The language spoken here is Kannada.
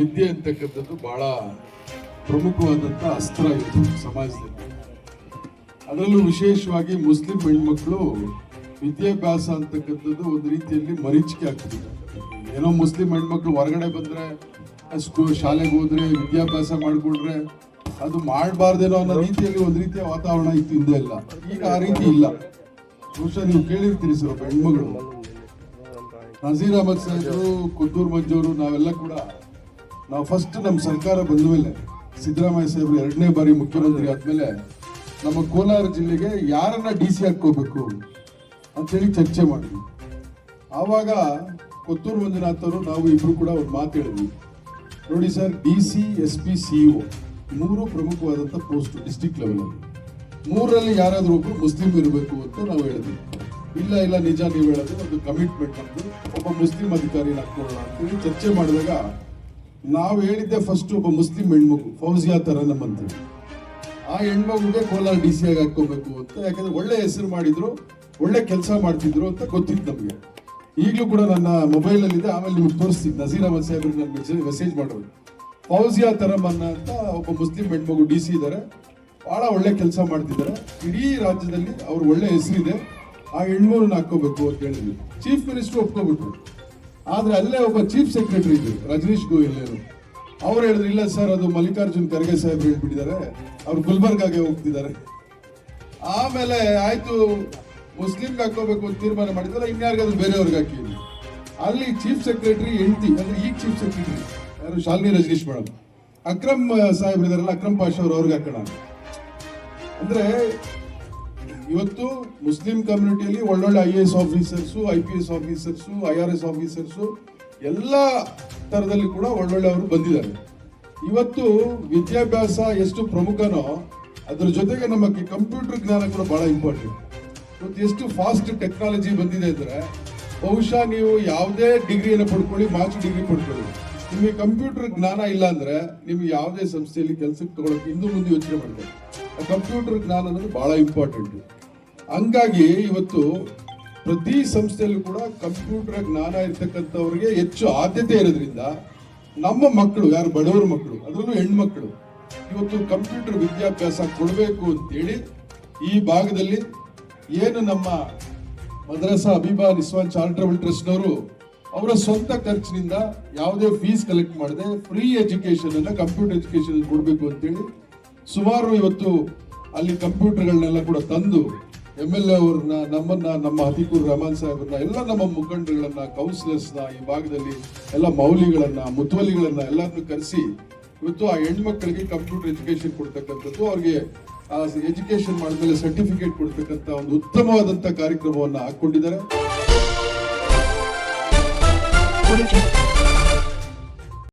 ವಿದ್ಯೆ ಅಂತಕ್ಕಂಥದ್ದು ಬಹಳ ಪ್ರಮುಖವಾದಂಥ ಅಸ್ತ್ರ ಇತ್ತು ಸಮಾಜದಲ್ಲಿ. ಅದರಲ್ಲೂ ವಿಶೇಷವಾಗಿ ಮುಸ್ಲಿಂ ಹೆಣ್ಮಕ್ಳು ವಿದ್ಯಾಭ್ಯಾಸ ಅಂತಕ್ಕಂಥದ್ದು ಒಂದು ರೀತಿಯಲ್ಲಿ ಮರೀಚಿಕೆ ಆಗ್ತದೆ. ಏನೋ ಮುಸ್ಲಿಂ ಹೆಣ್ಮಕ್ಳು ಹೊರಗಡೆ ಬಂದರೆ ಶಾಲೆಗೆ ಹೋದ್ರೆ ವಿದ್ಯಾಭ್ಯಾಸ ಮಾಡಿಕೊಂಡ್ರೆ ಅದು ಮಾಡಬಾರ್ದೇನೋ ಅನ್ನೋ ರೀತಿಯಲ್ಲಿ ಒಂದು ರೀತಿಯ ವಾತಾವರಣ ಇತ್ತು ಹಿಂದೆ ಎಲ್ಲ. ಈಗ ಆ ರೀತಿ ಇಲ್ಲ. ಬಹುಶಃ ನೀವು ಕೇಳಿರ್ತೀರಿ ಸರ್, ಒಬ್ಬ ಹೆಣ್ಮಗಳು ನಜೀರ್ ಅಹಮದ್ ಸಾಹೇಬರು, ಕೊತ್ತೂರು ಮಂಜೂರು, ನಾವೆಲ್ಲ ಕೂಡ ನಾವು ಫಸ್ಟ್ ನಮ್ಮ ಸರ್ಕಾರ ಬಂದ ಮೇಲೆ ಸಿದ್ದರಾಮಯ್ಯ ಸಾಹೇಬರು 2ನೇ ಬಾರಿ ಮುಖ್ಯಮಂತ್ರಿ ಆದ್ಮೇಲೆ ನಮ್ಮ ಕೋಲಾರ ಜಿಲ್ಲೆಗೆ ಯಾರನ್ನ DC ಹಾಕೋಬೇಕು ಅಂತೇಳಿ ಚರ್ಚೆ ಮಾಡಿದ್ವಿ. ಆವಾಗ ಕೊತ್ತೂರು ಮಂಜುನಾಥ್ ಅವರು ನಾವು ಇಬ್ರು ಕೂಡ ಒಂದು ಮಾತು ಹೇಳಿದ್ವಿ. ನೋಡಿ ಸರ್, DC, SP, CO 3 ಪ್ರಮುಖವಾದಂಥ ಪೋಸ್ಟ್ ಡಿಸ್ಟ್ರಿಕ್ಟ್ ಲೆವೆಲ್. 3ರಲ್ಲಿ ಯಾರಾದ್ರೂ ಒಬ್ರು ಮುಸ್ಲಿಂ ಇರಬೇಕು ಅಂತ ನಾವು ಹೇಳಿದ್ವಿ. ಇಲ್ಲ ನಿಜ ನೀವು ಹೇಳೋದು, ಒಂದು ಕಮಿಟ್ಮೆಂಟ್ ಅಂತ ಒಬ್ಬ ಮುಸ್ಲಿಂ ಅಧಿಕಾರಿ ಹಾಕೊಳ್ಳೋಣ ಅಂತೇಳಿ ಚರ್ಚೆ ಮಾಡಿದಾಗ ನಾವು ಹೇಳಿದ್ದೆ ಫಸ್ಟ್ ಒಬ್ಬ ಮುಸ್ಲಿಂ ಹೆಣ್ಮಗು ಫೌಜಿಯಾ ತರನಮ್ ಅಂತ. ಆ ಹೆಣ್ಮಗುಗೆ ಕೋಲಾರ DC ಆಗಿ ಹಾಕೋಬೇಕು ಅಂತ. ಯಾಕಂದ್ರೆ ಒಳ್ಳೆ ಹೆಸರು ಮಾಡಿದ್ರು, ಒಳ್ಳೆ ಕೆಲಸ ಮಾಡ್ತಿದ್ರು ಅಂತ ಗೊತ್ತಿತ್ತು ನಮಗೆ. ಈಗಲೂ ಕೂಡ ನನ್ನ ಮೊಬೈಲಲ್ಲಿದೆ, ಆಮೇಲೆ ನಿಮ್ಗೆ ತೋರಿಸ್ತೀನಿ. ನಜೀರ್ ಅಹಮದ್ ಸಾಹೇಬ್ರಿಗೆ ನಾನು ಮೆಸೇಜ್ ಮಾಡೋದು. ಫೌಜಿಯಾ ತರಮನ್ನ ಅಂತ ಒಬ್ಬ ಮುಸ್ಲಿಂ ಹೆಣ್ಮಗು DC ಇದ್ದಾರೆ, ಬಹಳ ಒಳ್ಳೆ ಕೆಲಸ ಮಾಡ್ತಿದ್ದಾರೆ. ಇಡೀ ರಾಜ್ಯದಲ್ಲಿ ಅವ್ರ ಒಳ್ಳೆ ಹೆಸರಿದೆ, ಆ ಹೆಣ್ಮೂರನ್ನ ಹಾಕೋಬೇಕು ಅಂತ ಹೇಳಿದ್ವಿ. ಚೀಫ್ ಮಿನಿಸ್ಟರ್ ಒಪ್ಕೊಬಿಟ್ರು. ಆದ್ರೆ ಅಲ್ಲೇ ಒಬ್ಬ ಚೀಫ್ ಸೆಕ್ರೆಟರಿ ಇದ್ರು, ರಜನೀಶ್ ಗೋಯಲ್. ಅವ್ರು ಹೇಳಿದ್ರು, ಇಲ್ಲ ಸರ್, ಅದು ಮಲ್ಲಿಕಾರ್ಜುನ್ ಖರ್ಗೆ ಸಾಹೇಬ್ರು ಹೇಳ್ಬಿಟ್ಟಿದ್ದಾರೆ, ಅವ್ರು ಗುಲ್ಬರ್ಗಾಗೆ ಹೋಗ್ತಿದ್ದಾರೆ. ಆಮೇಲೆ ಆಯ್ತು, ಮುಸ್ಲಿಂಗೆ ಹಾಕೋಬೇಕು ಅಂತ ತೀರ್ಮಾನ ಮಾಡಿದ್ರೆ ಇನ್ಯಾರಿಗಾದ್ರು ಬೇರೆಯವ್ರಿಗೆ ಹಾಕಿ. ಅಲ್ಲಿ ಚೀಫ್ ಸೆಕ್ರೆಟರಿ ಹೆಂಡತಿ, ಅಂದ್ರೆ ಈಗ ಚೀಫ್ ಸೆಕ್ರೆಟರಿ ಯಾರು, ಶಾಲಿನಿ ರಜನೀಶ್ ಮೇಡಮ್, ಅಕ್ರಮ್ ಸಾಹೇಬ್ರು ಇದಾರಲ್ಲ, ಅಕ್ರಮ್ ಪಾಷಾ ಅವ್ರಿಗೆ ಹಾಕೋಣ. ಅಂದ್ರೆ ಇವತ್ತು ಮುಸ್ಲಿಂ ಕಮ್ಯುನಿಟಿಯಲ್ಲಿ ಒಳ್ಳೊಳ್ಳೆ IAS officers, IPS officers, IRS officers ಎಲ್ಲ ತರದಲ್ಲಿ ಕೂಡ ಒಳ್ಳೊಳ್ಳೆಯವರು ಬಂದಿದ್ದಾರೆ. ಇವತ್ತು ವಿದ್ಯಾಭ್ಯಾಸ ಎಷ್ಟು ಪ್ರಮುಖನೋ ಅದ್ರ ಜೊತೆಗೆ ನಮ್ಮ ಕಂಪ್ಯೂಟರ್ ಜ್ಞಾನ ಕೂಡ ಬಹಳ ಇಂಪಾರ್ಟೆಂಟ್. ಇವತ್ತು ಎಷ್ಟು ಫಾಸ್ಟ್ ಟೆಕ್ನಾಲಜಿ ಬಂದಿದೆ ಅಂದ್ರೆ, ಬಹುಶಃ ನೀವು ಯಾವುದೇ ಡಿಗ್ರಿಯನ್ನು ಪಡ್ಕೊಳ್ಳಿ, ಮಾಸ್ಟರ್ ಡಿಗ್ರಿ ಪಡ್ಕೊಳ್ಳಿ, ನಿಮಗೆ ಕಂಪ್ಯೂಟರ್ ಜ್ಞಾನ ಇಲ್ಲ ಅಂದ್ರೆ ನಿಮ್ಗೆ ಯಾವುದೇ ಸಂಸ್ಥೆಯಲ್ಲಿ ಕೆಲಸಕ್ಕೆ ತಗೊಳ್ಳೋಕೆ ಹಿಂದೆ ಮುಂದೆ ಯೋಚನೆ ಮಾಡ್ತಾರೆ. ಕಂಪ್ಯೂಟರ್ ಜ್ಞಾನ ಅನ್ನೋದು ಬಹಳ ಇಂಪಾರ್ಟೆಂಟ್. ಹಂಗಾಗಿ ಇವತ್ತು ಪ್ರತಿ ಸಂಸ್ಥೆಯಲ್ಲೂ ಕೂಡ ಕಂಪ್ಯೂಟರ್ ಜ್ಞಾನ ಇರ್ತಕ್ಕಂಥವ್ರಿಗೆ ಹೆಚ್ಚು ಆದ್ಯತೆ ಇರೋದ್ರಿಂದ ನಮ್ಮ ಮಕ್ಕಳು, ಯಾರು ಬಡವರ ಮಕ್ಕಳು, ಅದರಲ್ಲೂ ಹೆಣ್ಮಕ್ಳು, ಇವತ್ತು ಕಂಪ್ಯೂಟರ್ ವಿದ್ಯಾಭ್ಯಾಸ ಕೊಡಬೇಕು ಅಂತೇಳಿ ಈ ಭಾಗದಲ್ಲಿ ಏನು ನಮ್ಮ ಮದ್ರಸಾ ಅಬೀಬಾ ನಿಸ್ವಾನ್ ಚಾರಿಟಬಲ್ ಟ್ರಸ್ಟ್ನವರು ಅವರ ಸ್ವಂತ ಖರ್ಚಿನಿಂದ ಯಾವುದೇ ಫೀಸ್ ಕಲೆಕ್ಟ್ ಮಾಡದೆ ಫ್ರೀ ಎಜುಕೇಶನ್ ಅನ್ನ, ಕಂಪ್ಯೂಟರ್ ಎಜುಕೇಶನ್ ಕೊಡಬೇಕು ಅಂತೇಳಿ ಸುಮಾರು ಇವತ್ತು ಅಲ್ಲಿ ಕಂಪ್ಯೂಟರ್ಗಳನ್ನೆಲ್ಲ ಕೂಡ ತಂದು MLA ಅವ್ರನ್ನ, ನಮ್ಮನ್ನ, ನಮ್ಮ ಹಫೀಕುರ್ ರಹಮಾನ್ ಸಾಹೇಬ್ರನ್ನ, ಎಲ್ಲ ನಮ್ಮ ಮುಖಂಡರುಗಳನ್ನ, ಕೌನ್ಸಿಲರ್ಸ್ನ, ಈ ಭಾಗದಲ್ಲಿ ಎಲ್ಲ ಮೌಲಿಗಳನ್ನ, ಮುತುವಲಿಗಳನ್ನ ಎಲ್ಲರನ್ನು ಕರೆಸಿ ಇವತ್ತು ಆ ಹೆಣ್ಮಕ್ಳಿಗೆ ಕಂಪ್ಯೂಟರ್ ಎಜುಕೇಶನ್ ಕೊಡ್ತಕ್ಕಂಥದ್ದು, ಅವ್ರಿಗೆ ಆ ಎಜುಕೇಶನ್ ಮಾಡಿದ್ಮೇಲೆ ಸರ್ಟಿಫಿಕೇಟ್ ಕೊಡ್ತಕ್ಕಂಥ ಒಂದು ಉತ್ತಮವಾದಂಥ ಕಾರ್ಯಕ್ರಮವನ್ನು ಹಾಕೊಂಡಿದ್ದಾರೆ.